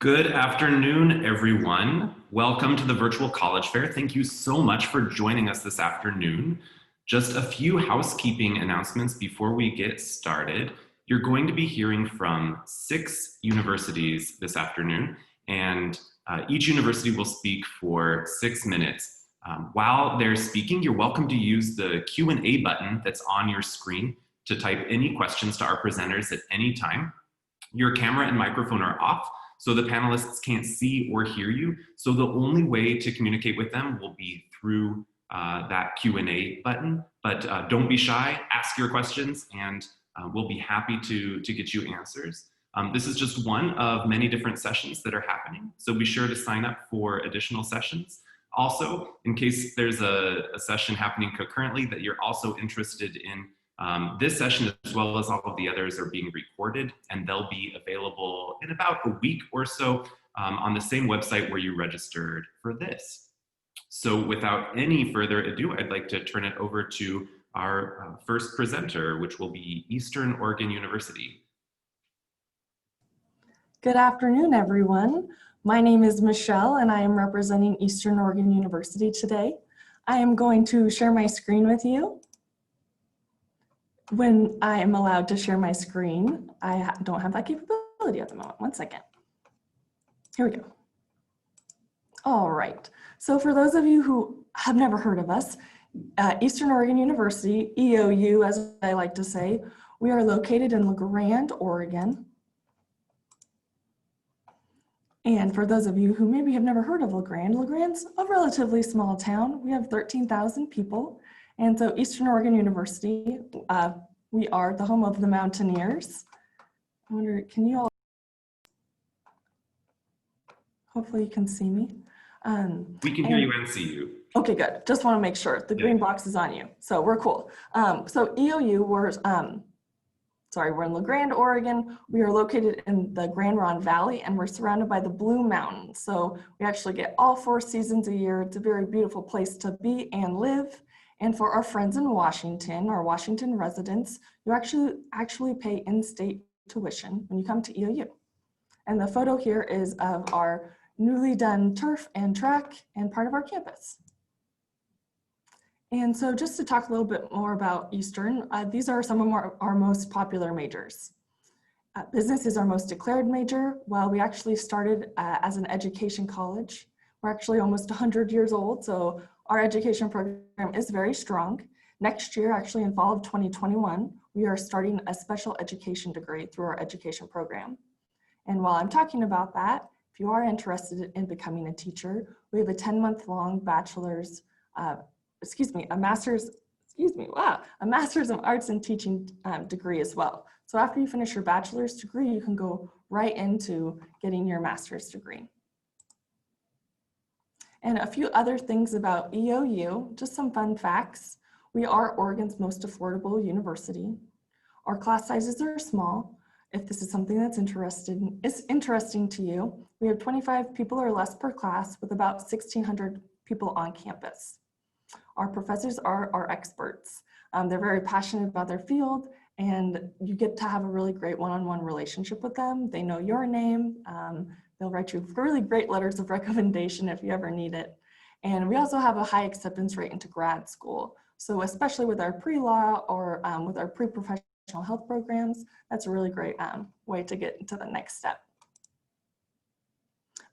Good afternoon, everyone. Welcome to the Virtual College Fair. Thank you so much for joining us this afternoon. Just a few housekeeping announcements before we get started. You're going to be hearing from 6 universities this afternoon, and each university will speak for 6 minutes. While they're speaking, you're welcome to use the Q&A button that's on your screen to type any questions to our presenters at any time. Your camera and microphone are off, so the panelists can't see or hear you. So the only way to communicate with them will be through that Q&A button. But don't be shy, ask your questions, and we'll be happy to get you answers. This is just one of many different sessions that are happening, so be sure to sign up for additional sessions. Also, in case there's a session happening concurrently that you're also interested in, this session, as well as all of the others, are being recorded, and they'll be available in about a week or so on the same website where you registered for this. So without any further ado, I'd like to turn it over to our first presenter, which will be Eastern Oregon University. Good afternoon, everyone. My name is Michelle, and I am representing Eastern Oregon University today. I am going to share my screen with you. When I am allowed to share my screen, I don't have that capability at the moment. One second. Here we go. All right. So for those of you who have never heard of us, Eastern Oregon University, EOU as I like to say, we are located in La Grande, Oregon. And for those of you who maybe have never heard of La Grande's a relatively small town. We have 13,000 people. And so Eastern Oregon University, we are the home of the Mountaineers. I wonder, can you all, hopefully you can see me. We can hear you and see you. Okay, good. Just want to make sure the green box is on you. So we're cool. So EOU, we're in La Grande, Oregon. We are located in the Grand Ronde Valley, and we're surrounded by the Blue Mountains. So we actually get all 4 seasons a year. It's a very beautiful place to be and live. And for our friends in Washington, our Washington residents, you actually pay in-state tuition when you come to EOU. And the photo here is of our newly done turf and track and part of our campus. And so just to talk a little bit more about Eastern, these are some of our most popular majors. Business is our most declared major. While we actually started as an education college, we're actually almost 100 years old, so our education program is very strong. Next year, actually in fall of 2021, we are starting a special education degree through our education program. And while I'm talking about that, if you are interested in becoming a teacher, we have a 10-month-long a master's of arts and teaching degree as well. So after you finish your bachelor's degree, you can go right into getting your master's degree. And a few other things about EOU, just some fun facts. We are Oregon's most affordable university. Our class sizes are small. If this is something that's interesting to you, we have 25 people or less per class with about 1,600 people on campus. Our professors are our experts. They're very passionate about their field, and you get to have a really great one-on-one relationship with them. They know your name. They'll write you really great letters of recommendation if you ever need it. And we also have a high acceptance rate into grad school. So especially with our pre-law or with our pre-professional health programs, that's a really great way to get into the next step.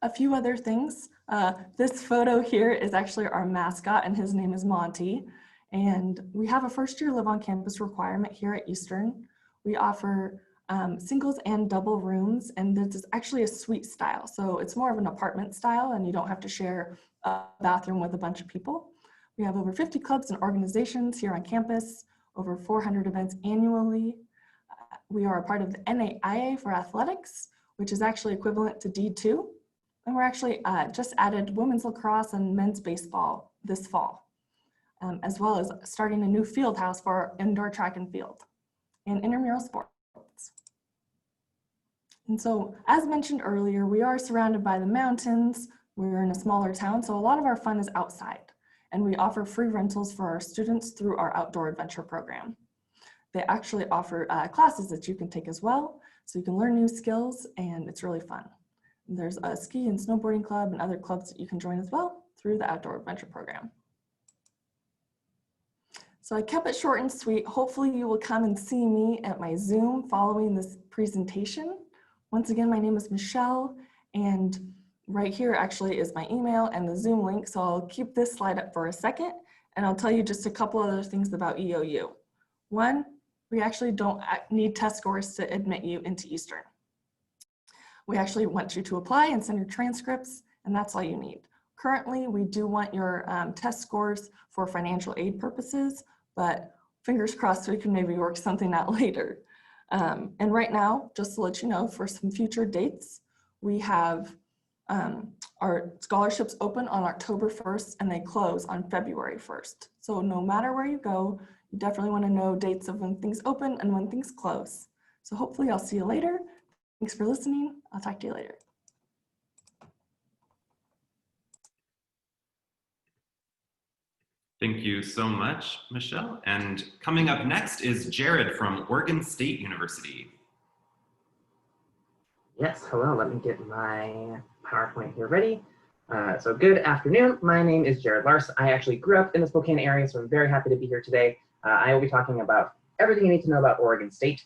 A few other things. This photo here is actually our mascot, and his name is Monty. And we have a first-year live on campus requirement here at Eastern. We offer singles and double rooms, and this is actually a suite style. So it's more of an apartment style, and you don't have to share a bathroom with a bunch of people. We have over 50 clubs and organizations here on campus, over 400 events annually. We are a part of the NAIA for athletics, which is actually equivalent to D2. And we're actually just added women's lacrosse and men's baseball this fall, as well as starting a new field house for our indoor track and field and intramural sports. And so, as mentioned earlier, we are surrounded by the mountains. We're in a smaller town, so a lot of our fun is outside. And we offer free rentals for our students through our outdoor adventure program. They actually offer classes that you can take as well, so you can learn new skills, and it's really fun. There's a ski and snowboarding club and other clubs that you can join as well through the Outdoor Adventure Program. So I kept it short and sweet. Hopefully you will come and see me at my Zoom following this presentation. Once again, my name is Michelle, and right here actually is my email and the Zoom link. So I'll keep this slide up for a second, and I'll tell you just a couple other things about EOU. One, we actually don't need test scores to admit you into Eastern. We actually want you to apply and send your transcripts, and that's all you need. Currently, we do want your test scores for financial aid purposes, but fingers crossed we can maybe work something out later. And right now, just to let you know, for some future dates, we have our scholarships open on October 1st and they close on February 1st. So no matter where you go, you definitely want to know dates of when things open and when things close. So hopefully I'll see you later. Thanks for listening. I'll talk to you later. Thank you so much, Michelle. And coming up next is Jared from Oregon State University. Yes, hello, let me get my PowerPoint here ready. So good afternoon, my name is Jared Larson. I actually grew up in the Spokane area, so I'm very happy to be here today. I will be talking about everything you need to know about Oregon State.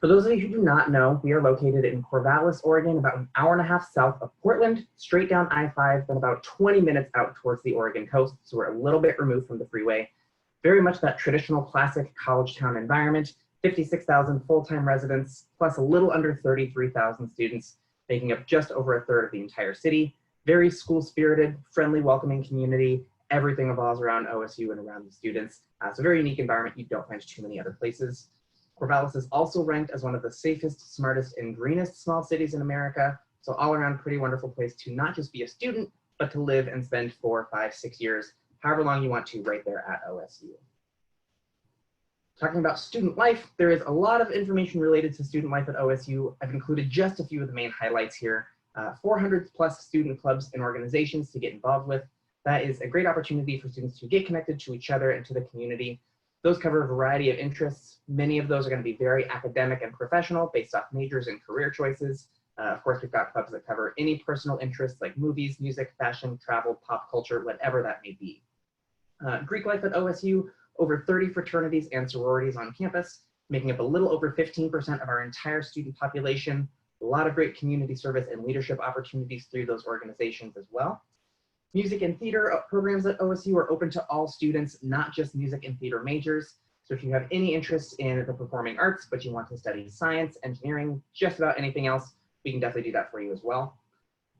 For those of you who do not know, we are located in Corvallis, Oregon, about an hour and a half south of Portland, straight down I-5, then about 20 minutes out towards the Oregon coast. So we're a little bit removed from the freeway. Very much that traditional classic college town environment, 56,000 full-time residents, plus a little under 33,000 students, making up just over a third of the entire city. Very school-spirited, friendly, welcoming community. Everything revolves around OSU and around the students. So very unique environment you don't find too many other places. Corvallis is also ranked as one of the safest, smartest, and greenest small cities in America. So all around pretty wonderful place to not just be a student, but to live and spend 4, 5, 6 years, however long you want to, right there at OSU. Talking about student life, there is a lot of information related to student life at OSU. I've included just a few of the main highlights here. 400 plus student clubs and organizations to get involved with. That is a great opportunity for students to get connected to each other and to the community. Those cover a variety of interests. Many of those are going to be very academic and professional based off majors and career choices. Of course, we've got clubs that cover any personal interests like movies, music, fashion, travel, pop culture, whatever that may be. Greek life at OSU, over 30 fraternities and sororities on campus, making up a little over 15% of our entire student population. A lot of great community service and leadership opportunities through those organizations as well. Music and theater programs at OSU are open to all students, not just music and theater majors. So if you have any interest in the performing arts, but you want to study science, engineering, just about anything else, we can definitely do that for you as well.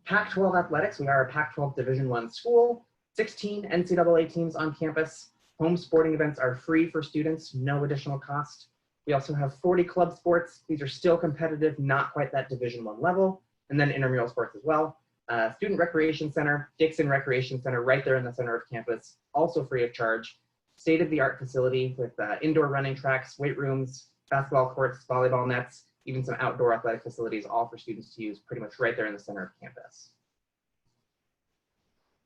Pac-12 athletics, we are a Pac-12 Division I school, 16 NCAA teams on campus. Home sporting events are free for students, no additional cost. We also have 40 club sports. These are still competitive, not quite that Division I level, and then intramural sports as well. Student Recreation Center, Dixon Recreation Center, right there in the center of campus, also free of charge. State-of-the-art facility with indoor running tracks, weight rooms, basketball courts, volleyball nets, even some outdoor athletic facilities, all for students to use pretty much right there in the center of campus.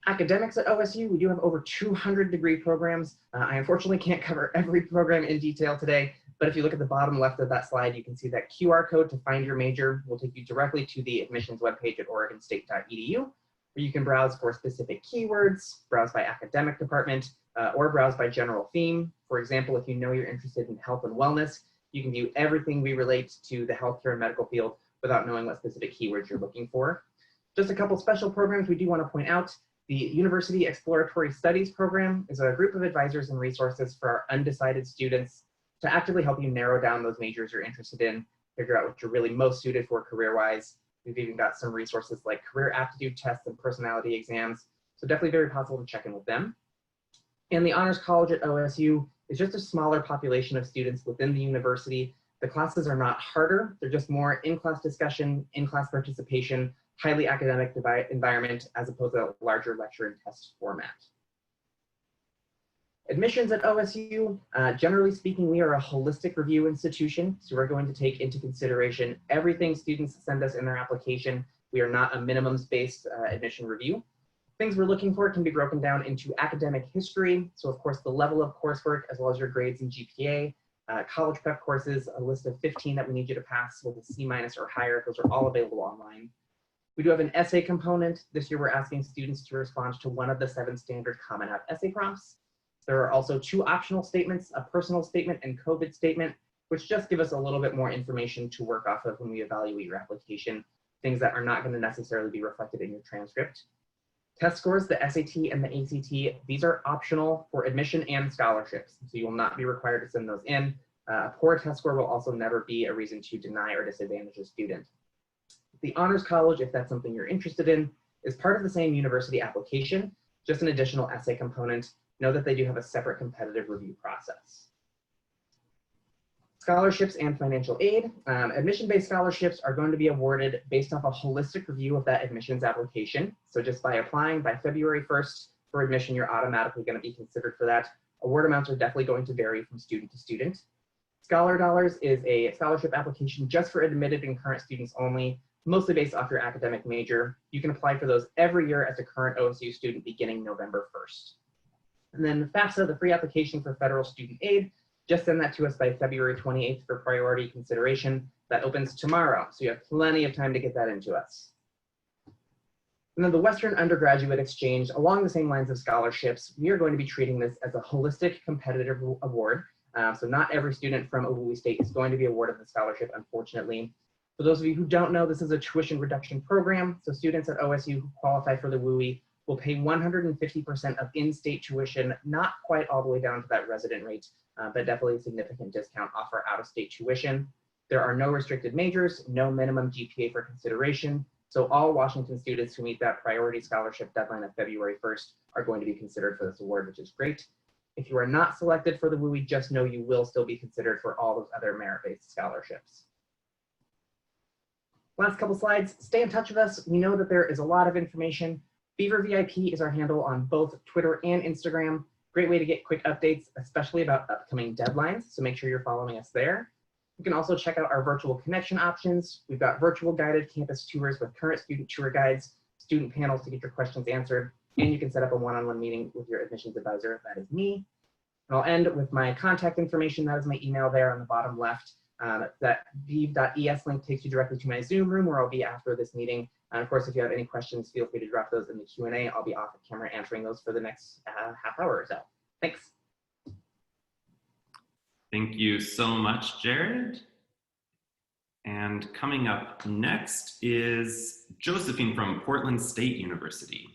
Academics at OSU, we do have over 200 degree programs. I unfortunately can't cover every program in detail today, but if you look at the bottom left of that slide, you can see that QR code to find your major will take you directly to the admissions webpage at oregonstate.edu, where you can browse for specific keywords, browse by academic department, or browse by general theme. For example, if you know you're interested in health and wellness, you can view everything we relate to the healthcare and medical field without knowing what specific keywords you're looking for. Just a couple special programs we do want to point out. The University Exploratory Studies program is a group of advisors and resources for our undecided students to actively help you narrow down those majors you're interested in, figure out what you're really most suited for career-wise. We've even got some resources like career aptitude tests and personality exams. So definitely very possible to check in with them. And the Honors College at OSU is just a smaller population of students within the university. The classes are not harder, they're just more in-class discussion, in-class participation, highly academic environment as opposed to a larger lecture and test format. Admissions at OSU, generally speaking, we are a holistic review institution, so we're going to take into consideration everything students send us in their application. We are not a minimums-based admission review. Things we're looking for can be broken down into academic history, so of course the level of coursework as well as your grades and GPA, college prep courses, a list of 15 that we need you to pass with a C- or higher. Those are all available online. We do have an essay component. This year we're asking students to respond to one of the 7 standard Common App essay prompts. There are also 2 optional statements, a personal statement and COVID statement, which just give us a little bit more information to work off of when we evaluate your application, things that are not going to necessarily be reflected in your transcript. Test scores, the SAT and the ACT, these are optional for admission and scholarships, so you will not be required to send those in. A poor test score will also never be a reason to deny or disadvantage a student. The Honors College, if that's something you're interested in, is part of the same university application, just an additional essay component. Know that they do have a separate competitive review process. Scholarships and financial aid. Admission-based scholarships are going to be awarded based off a holistic review of that admissions application. So just by applying by February 1st for admission, you're automatically going to be considered for that. Award amounts are definitely going to vary from student to student. Scholar Dollars is a scholarship application just for admitted and current students only, mostly based off your academic major. You can apply for those every year as a current OSU student beginning November 1st. And then FAFSA, the free application for federal student aid, just send that to us by February 28th for priority consideration. That opens tomorrow, so you have plenty of time to get that into us. And then the Western Undergraduate Exchange, along the same lines of scholarships, we are going to be treating this as a holistic competitive award. So not every student from a WUI state is going to be awarded the scholarship, unfortunately. For those of you who don't know, this is a tuition reduction program. So students at OSU who qualify for the WUI will pay 150% of in-state tuition, not quite all the way down to that resident rate, but definitely a significant discount off our out-of-state tuition. There are no restricted majors, no minimum GPA for consideration. So all Washington students who meet that priority scholarship deadline of February 1st are going to be considered for this award, which is great. If you are not selected for the WUI, just know you will still be considered for all those other merit-based scholarships. Last couple slides, stay in touch with us. We know that there is a lot of information. Beaver VIP is our handle on both Twitter and Instagram. Great way to get quick updates, especially about upcoming deadlines. So make sure you're following us there. You can also check out our virtual connection options. We've got virtual guided campus tours with current student tour guides, student panels to get your questions answered, and you can set up a one-on-one meeting with your admissions advisor. That is me. And I'll end with my contact information. That is my email there on the bottom left. That vive.es link takes you directly to my Zoom room where I'll be after this meeting. And of course, if you have any questions, feel free to drop those in the Q&A. I'll be off camera answering those for the next half hour or so. Thanks. Thank you so much, Jared. And coming up next is Josephine from Portland State University.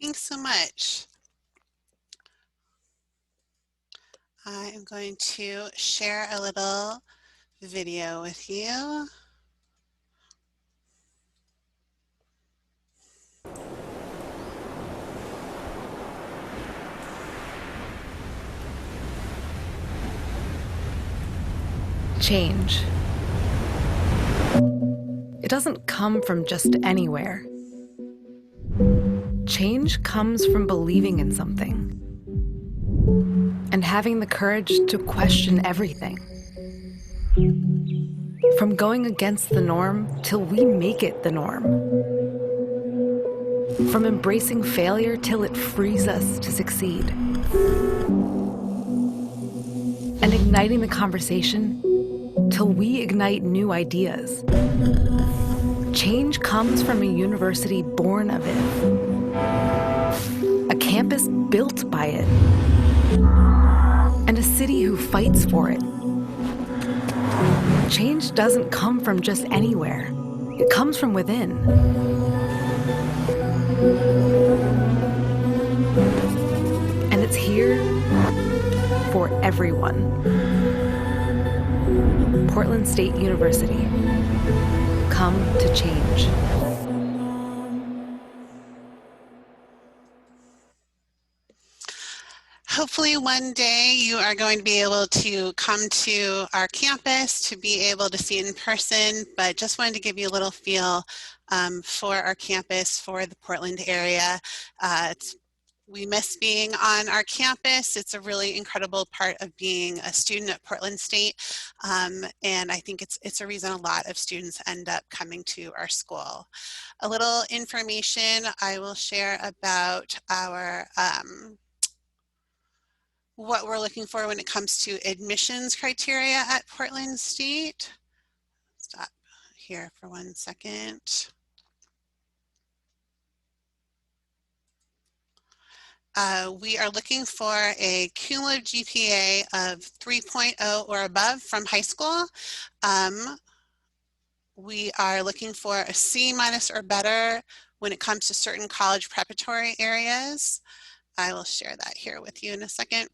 Thanks so much. I am going to share a little video with you. Change. It doesn't come from just anywhere. Change comes from believing in something and having the courage to question everything. From going against the norm till we make it the norm. From embracing failure till it frees us to succeed. And igniting the conversation till we ignite new ideas. Change comes from a university born of it, a campus built by it, and a city who fights for it. Change doesn't come from just anywhere. It comes from within. And it's here for everyone. Portland State University. Come to change. Hopefully one day you are going to be able to come to our campus to be able to see in person, but just wanted to give you a little feel for our campus, for the Portland area. We miss being on our campus. It's a really incredible part of being a student at Portland State. And I think it's a reason a lot of students end up coming to our school. A little information I will share about our what we're looking for when it comes to admissions criteria at Portland State. Stop here for 1 second. We are looking for a cumulative GPA of 3.0 or above from high school. We are looking for a C- or better when it comes to certain college preparatory areas. I will share that here with you in a second.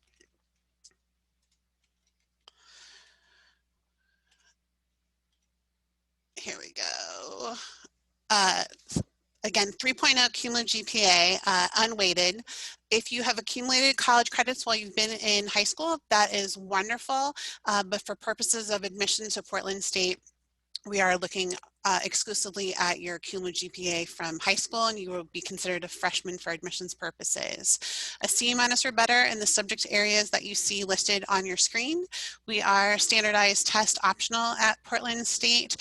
Here we go. Again, 3.0 cumulative GPA, unweighted. If you have accumulated college credits while you've been in high school, that is wonderful. But for purposes of admission to Portland State, we are looking exclusively at your cumulative GPA from high school, and you will be considered a freshman for admissions purposes. A C- or better in the subject areas that you see listed on your screen. We are standardized test optional at Portland State.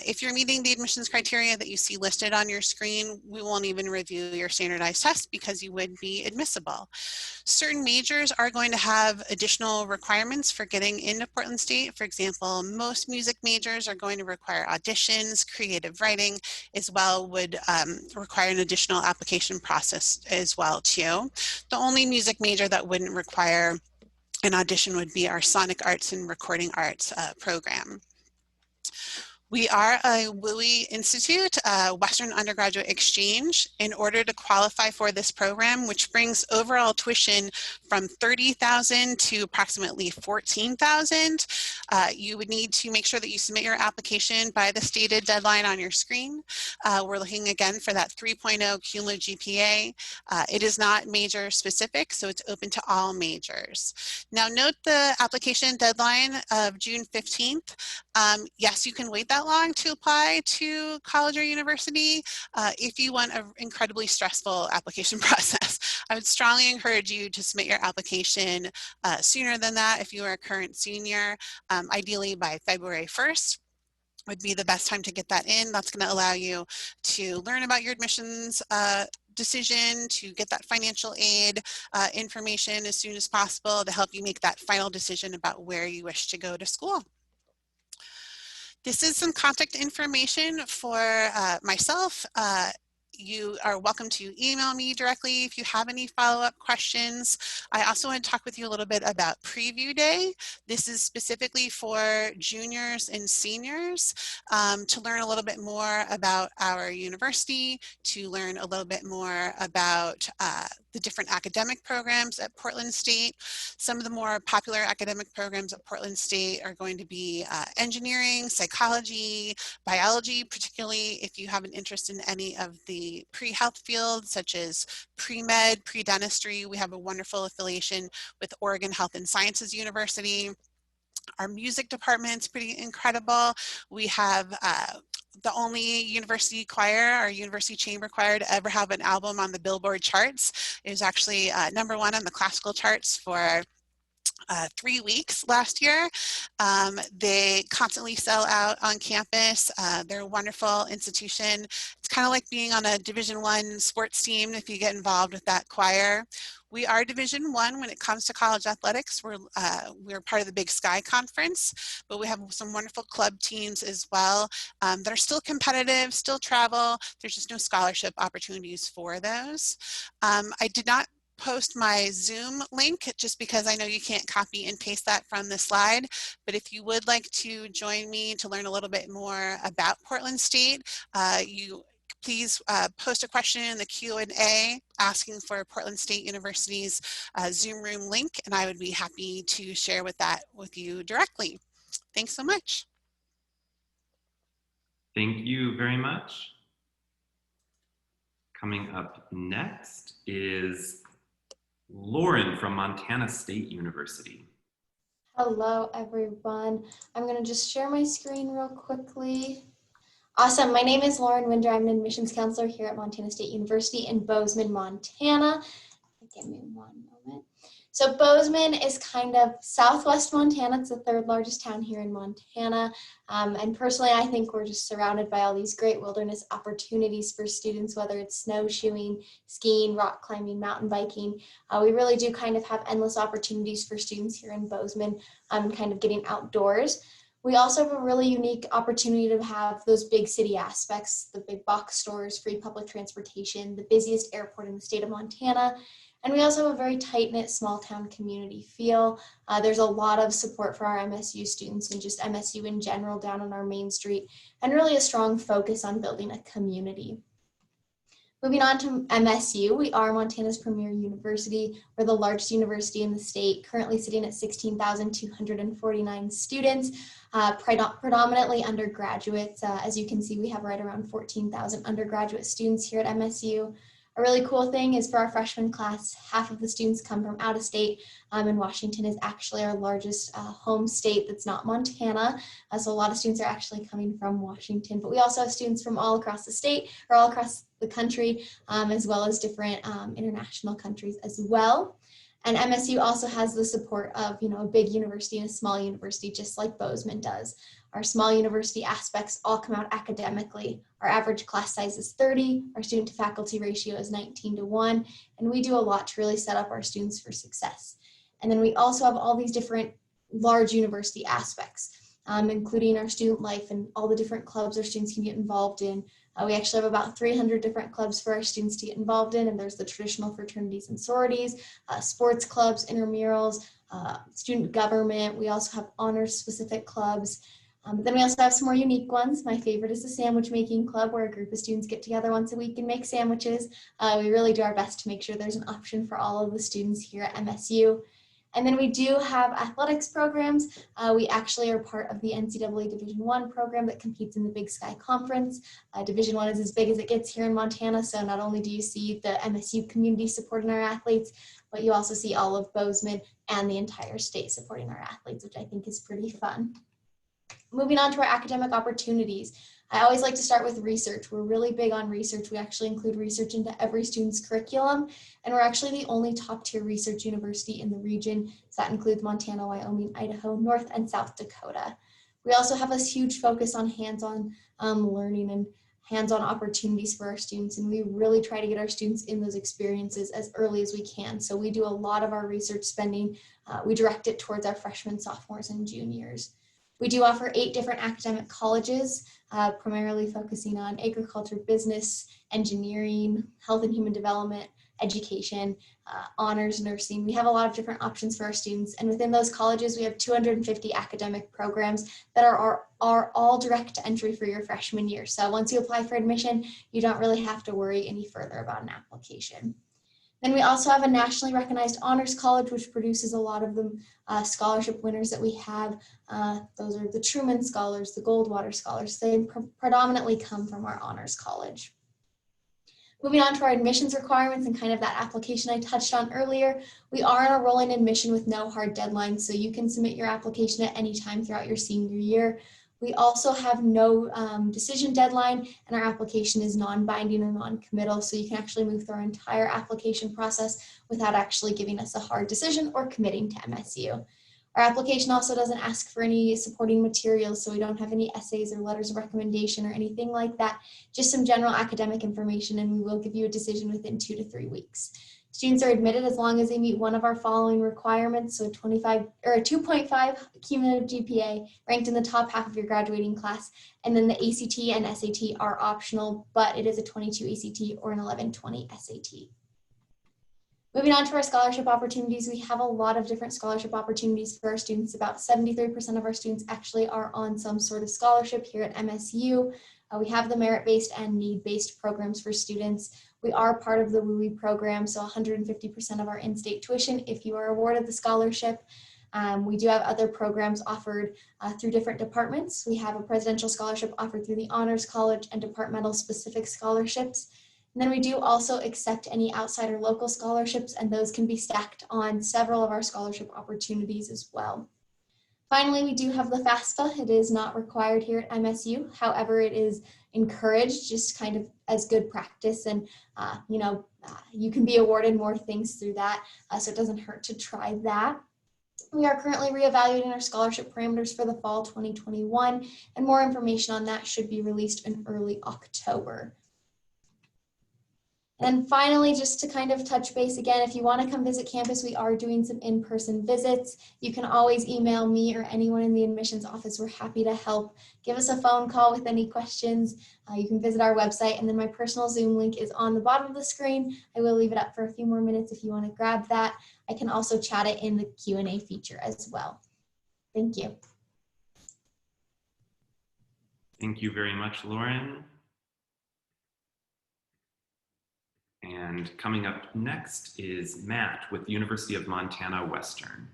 If you're meeting the admissions criteria that you see listed on your screen, we won't even review your standardized test because you would be admissible. Certain majors are going to have additional requirements for getting into Portland State. For example, most music majors are going to require auditions. Creative writing as well would require an additional application process as well too. The only music major that wouldn't require an audition would be our Sonic Arts and Recording Arts program. We are a WUI Institute, Western Undergraduate Exchange. In order to qualify for this program, which brings overall tuition from $30,000 to approximately $14,000, you would need to make sure that you submit your application by the stated deadline on your screen. We're looking again for that 3.0 cumulative GPA. It is not major specific, so it's open to all majors. Now note the application deadline of June 15th. Yes, you can wait that long to apply to college or university if you want an incredibly stressful application process. I would strongly encourage you to submit your application sooner than that if you are a current senior, ideally by February 1st. Would be the best time to get that in. That's going to allow you to learn about your admissions decision, to get that financial aid information as soon as possible to help you make that final decision about where you wish to go to school. This is some contact information for myself. You are welcome to email me directly if you have any follow-up questions. I also want to talk with you a little bit about Preview Day. This is specifically for juniors and seniors to learn a little bit more about our university, to learn a little bit more about the different academic programs at Portland State. Some of the more popular academic programs at Portland State are going to be engineering, psychology, biology, particularly if you have an interest in any of the pre-health fields such as pre-med, pre-dentistry. We have a wonderful affiliation with Oregon Health and Sciences University. Our music department's pretty incredible. We have the only university choir, our university chamber choir, to ever have an album on the Billboard charts. It was actually #1 on the classical charts for 3 weeks last year. They constantly sell out on campus. They're a wonderful institution. It's kind of like being on a Division I sports team if you get involved with that choir. We are Division I when it comes to college athletics. We're part of the Big Sky Conference, but we have some wonderful club teams as well that are still competitive, still travel. There's just no scholarship opportunities for those. I did not post my Zoom link just because I know you can't copy and paste that from the slide, but if you would like to join me to learn a little bit more about Portland State, please post a question in the Q&A asking for Portland State University's Zoom room link, and I would be happy to share that with you directly. Thanks so much. Thank you very much. Coming up next is Lauren from Montana State University. Hello, everyone. I'm going to just share my screen real quickly. Awesome. My name is Lauren Winder. I'm an admissions counselor here at Montana State University in Bozeman, Montana. Give me one moment. So Bozeman is kind of southwest Montana. It's the 3rd largest town here in Montana. And personally, I think we're just surrounded by all these great wilderness opportunities for students, whether it's snowshoeing, skiing, rock climbing, mountain biking. We really do kind of have endless opportunities for students here in Bozeman, kind of getting outdoors. We also have a really unique opportunity to have those big city aspects, the big box stores, free public transportation, the busiest airport in the state of Montana. And we also have a very tight-knit small town community feel. There's a lot of support for our MSU students and just MSU in general down on our main street, and really a strong focus on building a community. Moving on to MSU, we are Montana's premier university. We're the largest university in the state, currently sitting at 16,249 students, predominantly undergraduates. As you can see, we have right around 14,000 undergraduate students here at MSU. A really cool thing is for our freshman class, half of the students come from out of state, and Washington is actually our largest home state that's not Montana. So a lot of students are actually coming from Washington, but we also have students from all across the state or all across the country, as well as different international countries as well. And MSU also has the support of, a big university and a small university, just like Bozeman does. Our small university aspects all come out academically. Our average class size is 30, our student to faculty ratio is 19:1, and we do a lot to really set up our students for success. And then we also have all these different large university aspects, including our student life and all the different clubs our students can get involved in. We actually have about 300 different clubs for our students to get involved in, and there's the traditional fraternities and sororities, sports clubs, intramurals, student government. We also have honors-specific clubs. Then we also have some more unique ones. My favorite is the sandwich making club, where a group of students get together once a week and make sandwiches. We really do our best to make sure there's an option for all of the students here at MSU. And then we do have athletics programs. We actually are part of the NCAA Division I program that competes in the Big Sky Conference. Division I is as big as it gets here in Montana, so not only do you see the MSU community supporting our athletes, but you also see all of Bozeman and the entire state supporting our athletes, which I think is pretty fun. Moving on to our academic opportunities. I always like to start with research. We're really big on research. We actually include research into every student's curriculum, and we're actually the only top tier research university in the region. So that includes Montana, Wyoming, Idaho, North and South Dakota. We also have a huge focus on hands-on learning and hands-on opportunities for our students, and we really try to get our students in those experiences as early as we can. So we do a lot of our research spending. We direct it towards our freshmen, sophomores, and juniors. We do offer 8 different academic colleges, primarily focusing on agriculture, business, engineering, health and human development, education, honors, nursing. We have a lot of different options for our students. And within those colleges, we have 250 academic programs that are all direct entry for your freshman year. So once you apply for admission, you don't really have to worry any further about an application. Then we also have a nationally recognized honors college, which produces a lot of the scholarship winners that we have. Those are the Truman Scholars, the Goldwater Scholars. They predominantly come from our honors college. Moving on to our admissions requirements and kind of that application I touched on earlier, we are on a rolling admission with no hard deadlines, so you can submit your application at any time throughout your senior year. We also have no decision deadline, and our application is non-binding or non-committal, so you can actually move through our entire application process without actually giving us a hard decision or committing to MSU. Our application also doesn't ask for any supporting materials, so we don't have any essays or letters of recommendation or anything like that, just some general academic information, and we will give you a decision within 2 to 3 weeks. Students are admitted as long as they meet one of our following requirements, so a 2.5 cumulative GPA, ranked in the top half of your graduating class, and then the ACT and SAT are optional, but it is a 22 ACT or an 1120 SAT. Moving on to our scholarship opportunities, we have a lot of different scholarship opportunities for our students. About 73% of our students actually are on some sort of scholarship here at MSU. We have the merit-based and need-based programs for students. We are part of the WUI program, so 150% of our in-state tuition if you are awarded the scholarship. We do have other programs offered through different departments. We have a presidential scholarship offered through the Honors College and departmental specific scholarships. And then we do also accept any outside or local scholarships, and those can be stacked on several of our scholarship opportunities as well. Finally, we do have the FAFSA. It is not required here at MSU. However, it is encouraged just kind of as good practice, and you can be awarded more things through that, so it doesn't hurt to try that. We are currently reevaluating our scholarship parameters for the fall 2021, and more information on that should be released in early October. And then finally, just to kind of touch base again, if you want to come visit campus, we are doing some in-person visits. You can always email me or anyone in the admissions office. We're happy to help. Give us a phone call with any questions. You can visit our website, and then my personal Zoom link is on the bottom of the screen. I will leave it up for a few more minutes if you want to grab that. I can also chat it in the Q&A feature as well. Thank you. Thank you very much, Lauren. And coming up next is Matt with the University of Montana Western.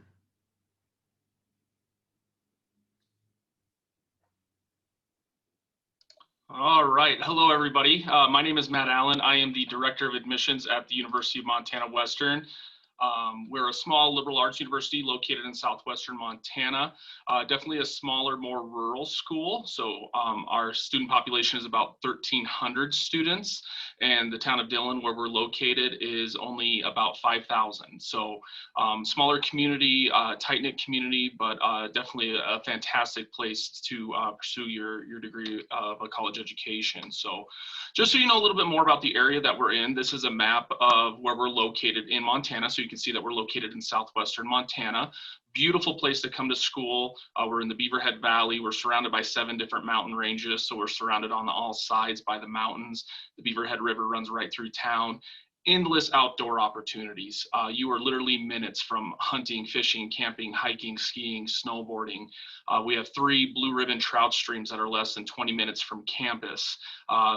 All right, hello everybody. My name is Matt Allen. I am the Director of Admissions at the University of Montana Western. We're a small liberal arts university located in southwestern Montana, definitely a smaller, more rural school. So our student population is about 1,300 students, and the town of Dillon, where we're located, is only about 5,000. So smaller community, tight-knit community, but definitely a fantastic place to pursue your degree of a college education. So just so you know a little bit more about the area that we're in, this is a map of where we're located in Montana. So you can see that we're located in southwestern Montana. Beautiful place to come to school. We're in the Beaverhead Valley. We're surrounded by 7 different mountain ranges. So we're surrounded on all sides by the mountains. The Beaverhead River runs right through town. Endless outdoor opportunities. You are literally minutes from hunting, fishing, camping, hiking, skiing, snowboarding. We have 3 blue ribbon trout streams that are less than 20 minutes from campus,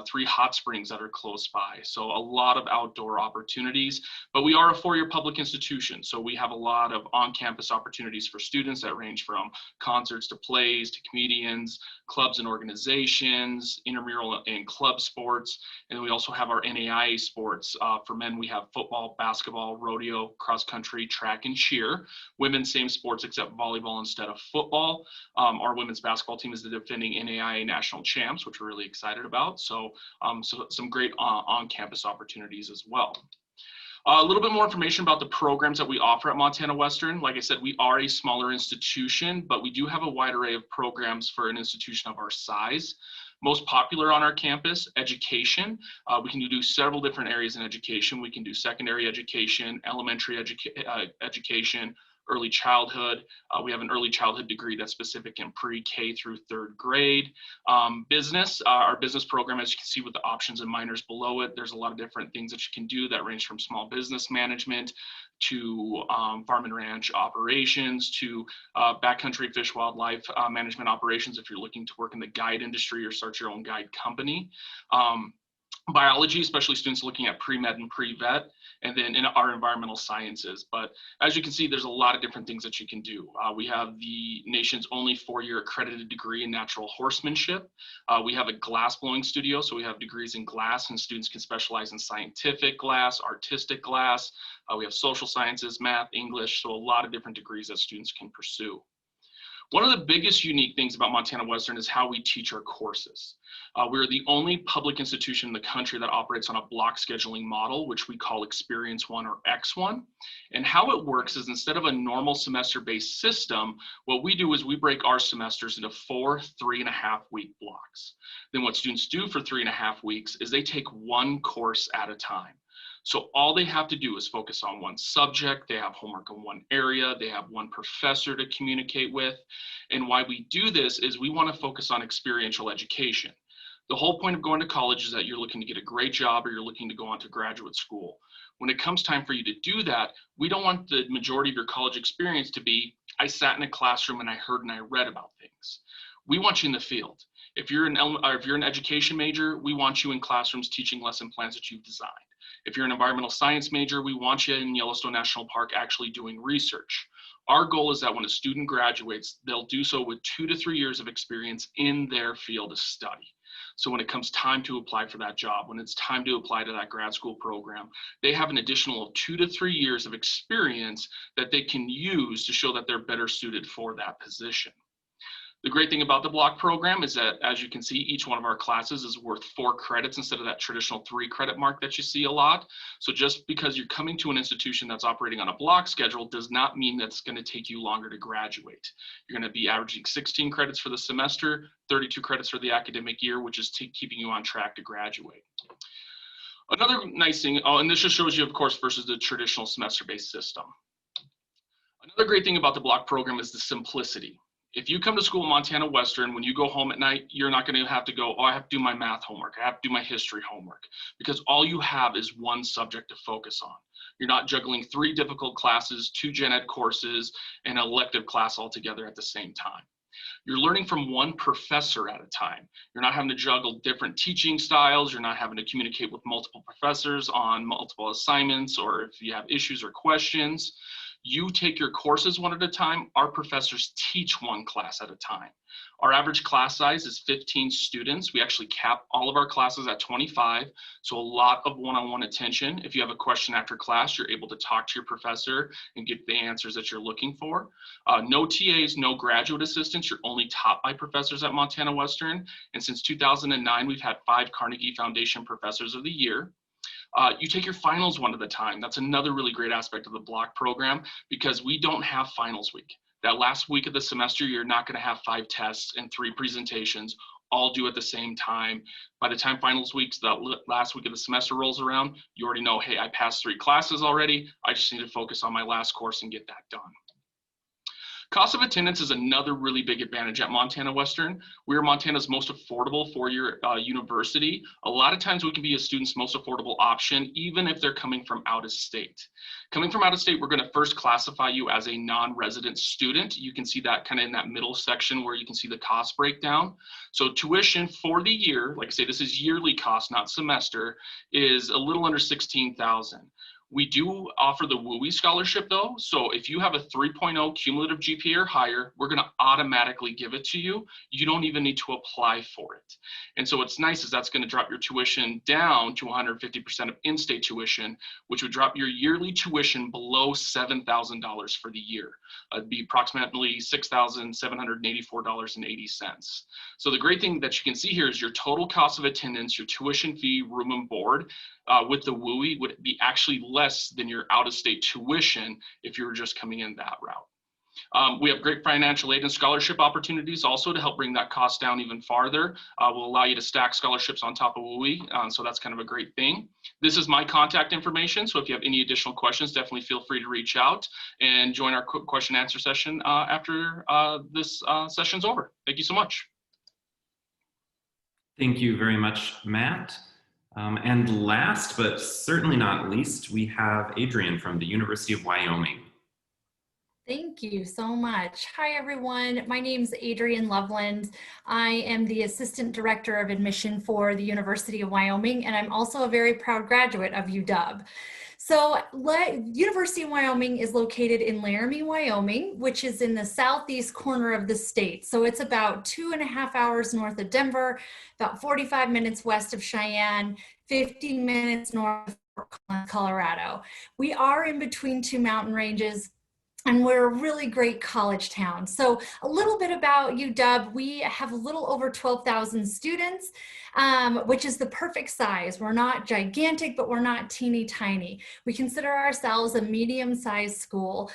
3 hot springs that are close by. So a lot of outdoor opportunities, but we are a 4-year public institution. So we have a lot of on-campus opportunities for students that range from concerts to plays to comedians, clubs and organizations, intramural and club sports. And then we also have our NAIA sports. For men, we have football, basketball, rodeo, cross country, track, and cheer. Women, same sports except volleyball instead of football. Our women's basketball team is the defending NAIA national champs, which we're really excited about. So, some great on-campus opportunities as well. A little bit more information about the programs that we offer at Montana Western. Like I said, we are a smaller institution, but we do have a wide array of programs for an institution of our size. Most popular on our campus, education. We can do several different areas in education. We can do secondary education, elementary education, early childhood. We have an early childhood degree that's specific in pre-K through 3rd grade. Business, our business program, as you can see with the options and minors below it, there's a lot of different things that you can do that range from small business management to farm and ranch operations to backcountry fish wildlife management operations if you're looking to work in the guide industry or start your own guide company. Biology, especially students looking at pre-med and pre-vet, and then in our environmental sciences. But as you can see, there's a lot of different things that you can do. We have the nation's only 4-year accredited degree in natural horsemanship. We have a glass blowing studio, so we have degrees in glass, and students can specialize in scientific glass, artistic glass. We have social sciences, math, English, so a lot of different degrees that students can pursue. One of the biggest unique things about Montana Western is how we teach our courses. We're the only public institution in the country that operates on a block scheduling model, which we call Experience 1 or X1. And how it works is instead of a normal semester-based system, what we do is we break our semesters into 4 3.5-week blocks. Then what students do for 3.5 weeks is they take one course at a time. So all they have to do is focus on one subject, they have homework in one area, they have one professor to communicate with. And why we do this is we want to focus on experiential education. The whole point of going to college is that you're looking to get a great job or you're looking to go on to graduate school. When it comes time for you to do that, we don't want the majority of your college experience to be, I sat in a classroom and I heard and I read about things. We want you in the field. If you're an education major, we want you in classrooms teaching lesson plans that you've designed. If you're an environmental science major, we want you in Yellowstone National Park actually doing research. Our goal is that when a student graduates, they'll do so with 2 to 3 years of experience in their field of study. So when it comes time to apply for that job, when it's time to apply to that grad school program, they have an additional 2 to 3 years of experience that they can use to show that they're better suited for that position. The great thing about the block program is that, as you can see, each one of our classes is worth 4 credits instead of that traditional 3 credit mark that you see a lot. So just because you're coming to an institution that's operating on a block schedule does not mean that's going to take you longer to graduate. You're going to be averaging 16 credits for the semester, 32 credits for the academic year, which is keeping you on track to graduate. Another nice thing, and this just shows you, of course, versus the traditional semester-based system. Another great thing about the block program is the simplicity. If you come to school in Montana Western, when you go home at night, you're not going to have to go, oh, I have to do my math homework, I have to do my history homework, because all you have is one subject to focus on. You're not juggling 3 difficult classes, 2 gen ed courses, and an elective class all together at the same time. You're learning from one professor at a time. You're not having to juggle different teaching styles. You're not having to communicate with multiple professors on multiple assignments, or if you have issues or questions. You take your courses one at a time. Our professors teach one class at a time. Our average class size is 15 students. We actually cap all of our classes at 25, so a lot of one-on-one attention. If you have a question after class, you're able to talk to your professor and get the answers that you're looking for. No TAs, no graduate assistants. You're only taught by professors at Montana Western. And since 2009, we've had 5 Carnegie Foundation Professors of the Year. You take your finals one at a time. That's another really great aspect of the block program, because we don't have finals week. That last week of the semester, you're not going to have 5 tests and 3 presentations all due at the same time. By the time finals week, that last week of the semester rolls around, you already know, hey, I passed 3 classes already. I just need to focus on my last course and get that done. Cost of attendance is another really big advantage at Montana Western. We're Montana's most affordable four-year university. A lot of times we can be a student's most affordable option, even if they're coming from out of state. Coming from out of state, we're going to first classify you as a non-resident student. You can see that kind of in that middle section where you can see the cost breakdown. So tuition for the year, like I say, this is yearly cost, not semester, is a little under $16,000. We do offer the WUI scholarship though. So if you have a 3.0 cumulative GPA or higher, we're gonna automatically give it to you. You don't even need to apply for it. And so what's nice is that's gonna drop your tuition down to 150% of in-state tuition, which would drop your yearly tuition below $7,000 for the year. It'd be approximately $6,784.80. So the great thing that you can see here is your total cost of attendance, your tuition fee, room and board, with the WUI would be actually less than your out-of-state tuition if you were just coming in that route. We have great financial aid and scholarship opportunities also to help bring that cost down even farther. Will allow you to stack scholarships on top of WUI, so that's kind of a great thing. This is my contact information, so if you have any additional questions, definitely feel free to reach out and join our quick question and answer session after this session's over. Thank you so much. Thank you very much, Matt. And last but certainly not least, we have Adrian from the University of Wyoming. Thank you so much. Hi, everyone. My name is Adrian Loveland. I am the Assistant Director of Admission for the University of Wyoming, and I'm also a very proud graduate of UW. So University of Wyoming is located in Laramie, Wyoming, which is in the southeast corner of the state. So it's about 2.5 hours north of Denver, about 45 minutes west of Cheyenne, 15 minutes north of Colorado. We are in between 2 mountain ranges, and we're a really great college town. So a little bit about UW, we have a little over 12,000 students, which is the perfect size. We're not gigantic, but we're not teeny tiny. We consider ourselves a medium-sized school.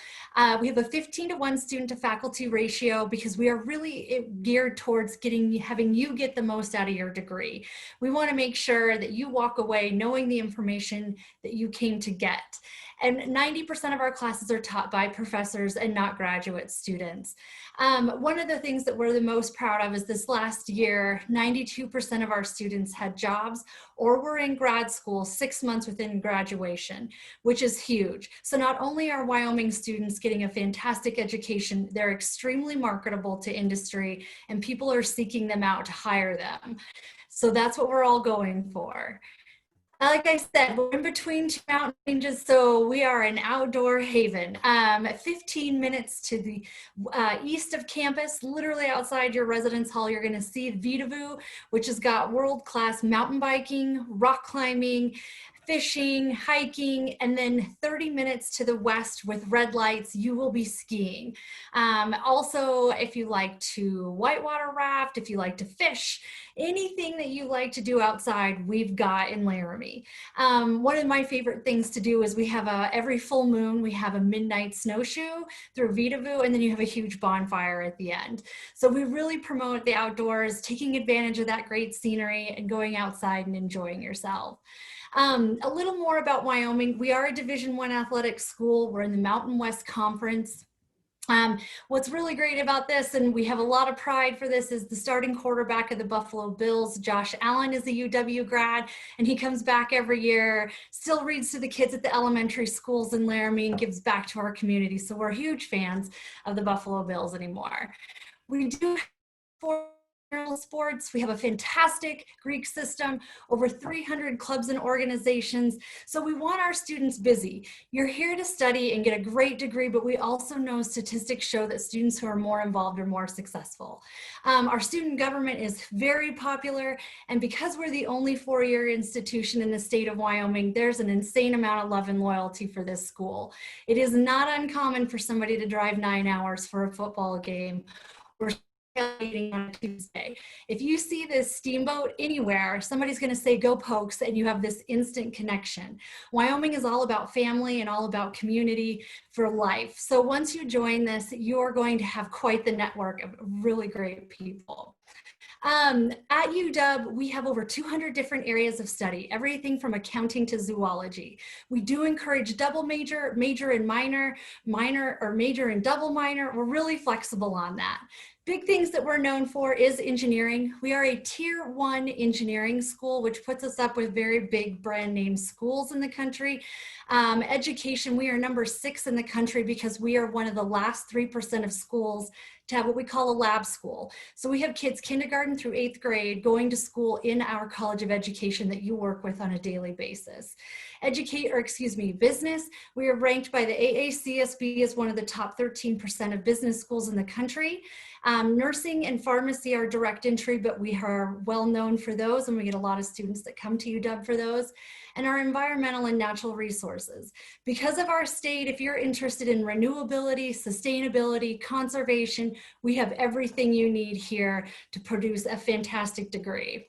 We have a 15-to-1 student to faculty ratio because we are really geared towards having you get the most out of your degree. We want to make sure that you walk away knowing the information that you came to get. And 90% of our classes are taught by professors and not graduate students. One of the things that we're the most proud of is this last year, 92% of our students had jobs or were in grad school 6 months within graduation, which is huge. So not only are Wyoming students getting a fantastic education, they're extremely marketable to industry and people are seeking them out to hire them. So that's what we're all going for. Like I said, we're in between 2 mountain ranges, so we are an outdoor haven. 15 minutes to the east of campus, literally outside your residence hall, you're going to see Vitavu, which has got world-class mountain biking, rock climbing, fishing, hiking, and then 30 minutes to the west with red lights, you will be skiing. Also, if you like to whitewater raft, if you like to fish, anything that you like to do outside, we've got in Laramie. One of my favorite things to do is we have every full moon, we have a midnight snowshoe through Vitavu, and then you have a huge bonfire at the end. So we really promote the outdoors, taking advantage of that great scenery and going outside and enjoying yourself. A little more about Wyoming. We are a Division I athletic school. We're in the Mountain West Conference. What's really great about this, and we have a lot of pride for this, is the starting quarterback of the Buffalo Bills, Josh Allen, is a UW grad, and he comes back every year, still reads to the kids at the elementary schools in Laramie and gives back to our community. So we're huge fans of the Buffalo Bills anymore. We do have 4 sports. We have a fantastic Greek system, over 300 clubs and organizations. So we want our students busy. You're here to study and get a great degree, but we also know statistics show that students who are more involved are more successful. Our student government is very popular, and because we're the only 4-year institution in the state of Wyoming, there's an insane amount of love and loyalty for this school. It is not uncommon for somebody to drive 9 hours for a football game or meeting on a Tuesday. If you see this steamboat anywhere, somebody's going to say go Pokes, and you have this instant connection. Wyoming is all about family and all about community for life. So once you join this, you're going to have quite the network of really great people. At UW, we have over 200 different areas of study, everything from accounting to zoology. We do encourage double major, major and minor, minor or major and double minor. We're really flexible on that. Big things that we're known for is engineering. We are a tier 1 engineering school, which puts us up with very big brand name schools in the country. Education, we are number 6 in the country because we are one of the last 3% of schools to have what we call a lab school. So we have kids kindergarten through 8th grade going to school in our College of Education that you work with on a daily basis. Business, we are ranked by the AACSB as one of the top 13% of business schools in the country. Nursing and pharmacy are direct entry, but we are well known for those, and we get a lot of students that come to UW for those. And our environmental and natural resources. Because of our state, if you're interested in renewability, sustainability, conservation, we have everything you need here to produce a fantastic degree.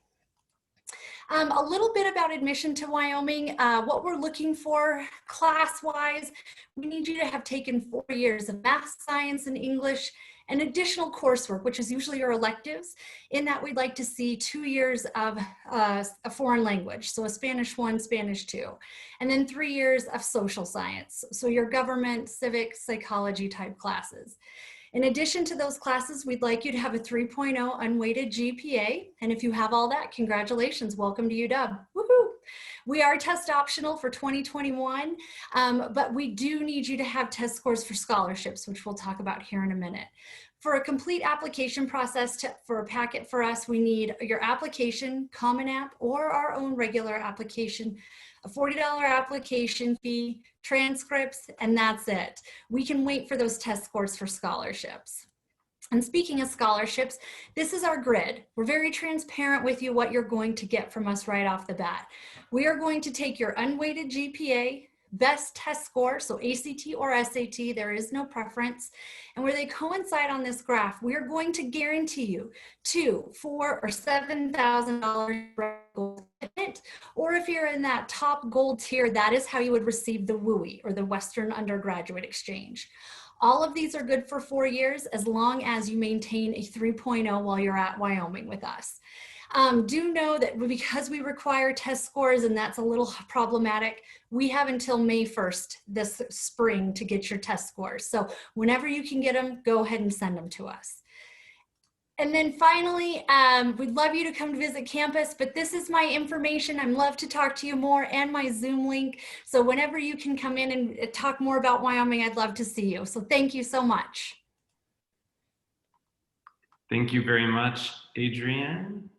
A little bit about admission to Wyoming. What we're looking for class-wise, we need you to have taken 4 years of math, science, and English, and additional coursework, which is usually your electives. In that, we'd like to see 2 years of a foreign language, so a Spanish 1, Spanish 2, and then 3 years of social science, so your government, civic, psychology type classes. In addition to those classes, we'd like you to have a 3.0 unweighted GPA, and if you have all that, congratulations, welcome to UW. Woohoo! We are test optional for 2021, but we do need you to have test scores for scholarships, which we'll talk about here in a minute. For a complete application process for a packet for us, we need your application, Common App, or our own regular application, a $40 application fee, transcripts, and that's it. We can wait for those test scores for scholarships. And speaking of scholarships, this is our grid. We're very transparent with you what you're going to get from us right off the bat. We are going to take your unweighted GPA, best test score, so ACT or SAT, there is no preference, and where they coincide on this graph, we are going to guarantee you $2,000, $4,000, or $7,000 gold commitment, or if you're in that top gold tier, that is how you would receive the WUI, or the Western Undergraduate Exchange. All of these are good for 4 years as long as you maintain a 3.0 while you're at Wyoming with us. Do know that because we require test scores and that's a little problematic, we have until May 1st this spring to get your test scores. So whenever you can get them, go ahead and send them to us. And then finally, we'd love you to come to visit campus, but this is my information. I'd love to talk to you more and my Zoom link. So whenever you can come in and talk more about Wyoming, I'd love to see you. So thank you so much. Thank you very much, Adrienne.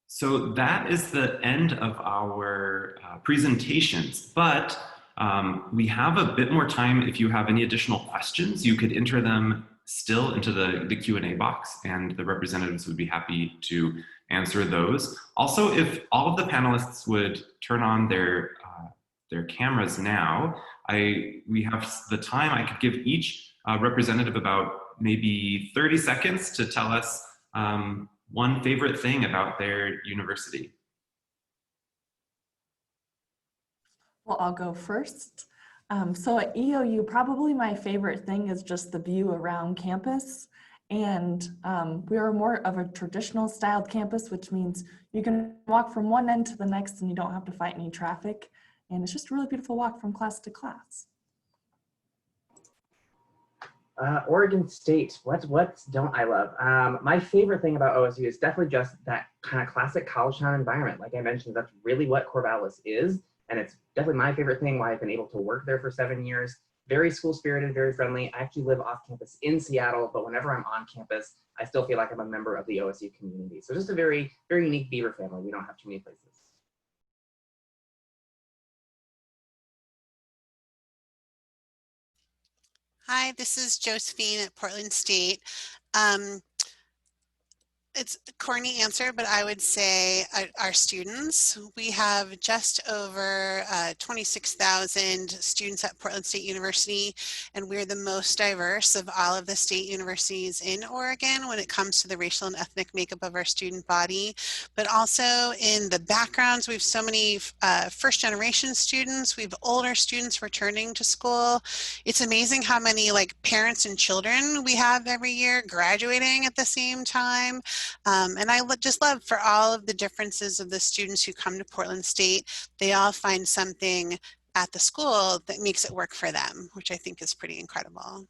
So that is the end of our presentations, but we have a bit more time. If you have any additional questions, you could enter them still into the Q&A box, and the representatives would be happy to answer those. Also, if all of the panelists would turn on their cameras now, we have the time. I could give each representative about maybe 30 seconds to tell us one favorite thing about their university. Well, I'll go first. So at EOU, probably my favorite thing is just the view around campus And we are more of a traditional styled campus, which means you can walk from one end to the next and you don't have to fight any traffic. And it's just a really beautiful walk from class to class. Oregon State, what don't I love? My favorite thing about OSU is definitely just that kind of classic college town environment. Like I mentioned, that's really what Corvallis is. And it's definitely my favorite thing, why I've been able to work there for 7 years. Very school spirited, very friendly. I actually live off campus in Seattle, but whenever I'm on campus, I still feel like I'm a member of the OSU community. So just a very, very unique Beaver family. We don't have too many places. Hi, this is Josephine at Portland State. It's a corny answer, but I would say our students. We have just over 26,000 students at Portland State University, and we're the most diverse of all of the state universities in Oregon when it comes to the racial and ethnic makeup of our student body, but also in the backgrounds. We have so many first-generation students. We have older students returning to school. It's amazing how many parents and children we have every year graduating at the same time. And I just love for all of the differences of the students who come to Portland State, they all find something at the school that makes it work for them, which I think is pretty incredible.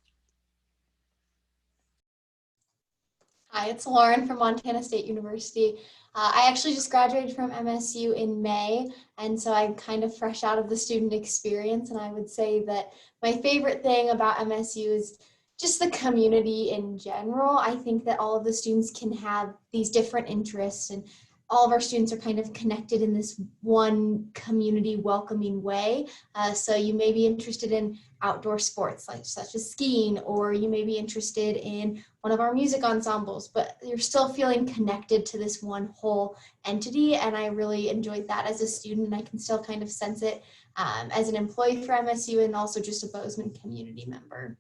Hi, it's Lauren from Montana State University. I actually just graduated from MSU in May, and so I'm kind of fresh out of the student experience, and I would say that my favorite thing about MSU is just the community in general. I think that all of the students can have these different interests, and all of our students are kind of connected in this one community welcoming way. So you may be interested in outdoor sports such as skiing, or you may be interested in one of our music ensembles, but you're still feeling connected to this one whole entity. And I really enjoyed that as a student, and I can still kind of sense it as an employee for MSU and also just a Bozeman community member.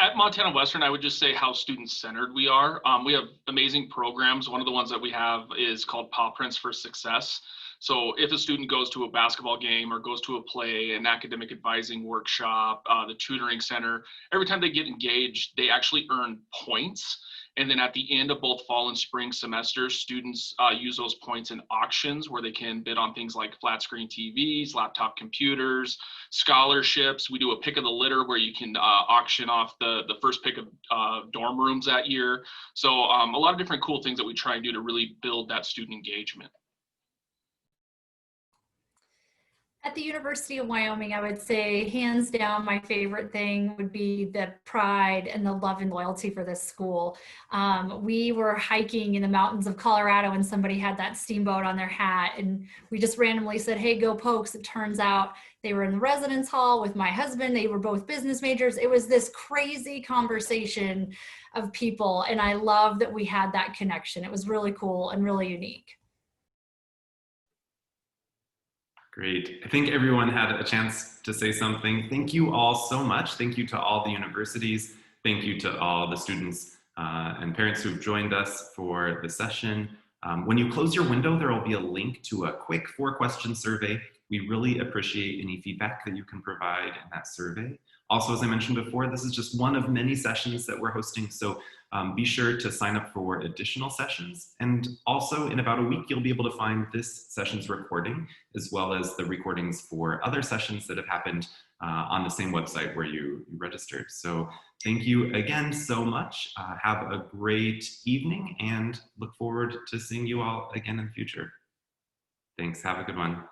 At Montana Western, I would just say how student-centered we are. We have amazing programs. One of the ones that we have is called Paw Prints for Success. So if a student goes to a basketball game or goes to a play, an academic advising workshop, the tutoring center, every time they get engaged, they actually earn points. And then at the end of both fall and spring semesters, students use those points in auctions where they can bid on things like flat screen TVs, laptop computers, scholarships. We do a pick of the litter where you can auction off the first pick of dorm rooms that year. So a lot of different cool things that we try and do to really build that student engagement. At the University of Wyoming, I would say hands down, my favorite thing would be the pride and the love and loyalty for this school. We were hiking in the mountains of Colorado and somebody had that steamboat on their hat, and we just randomly said, hey, go Pokes. It turns out they were in the residence hall with my husband. They were both business majors. It was this crazy conversation of people, and I love that we had that connection. It was really cool and really unique. Great. I think everyone had a chance to say something. Thank you all so much. Thank you to all the universities. Thank you to all the students and parents who've joined us for the session. When you close your window, there will be a link to a quick 4-question survey. We really appreciate any feedback that you can provide in that survey. Also, as I mentioned before, this is just one of many sessions that we're hosting, so be sure to sign up for additional sessions. And also, in about a week, you'll be able to find this session's recording, as well as the recordings for other sessions that have happened on the same website where you registered. So thank you again so much. Have a great evening and look forward to seeing you all again in the future. Thanks. Have a good one.